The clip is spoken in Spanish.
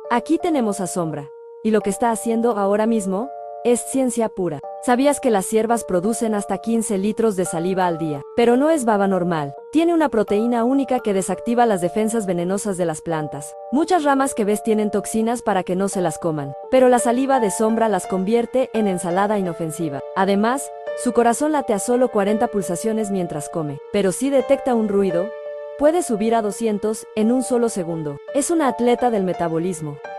Aquí tenemos a Sombra. Y lo que está haciendo ahora mismo es ciencia pura. ¿Sabías que las ciervas producen hasta 15 litros de saliva al día? Pero no es baba normal. Tiene una proteína única que desactiva las defensas venenosas de las plantas. Muchas ramas que ves tienen toxinas para que no se las coman, pero la saliva de Sombra las convierte en ensalada inofensiva. Además, su corazón late a solo 40 pulsaciones mientras come, pero si detecta un ruido, puede subir a 200 en un solo segundo. Es una atleta del metabolismo.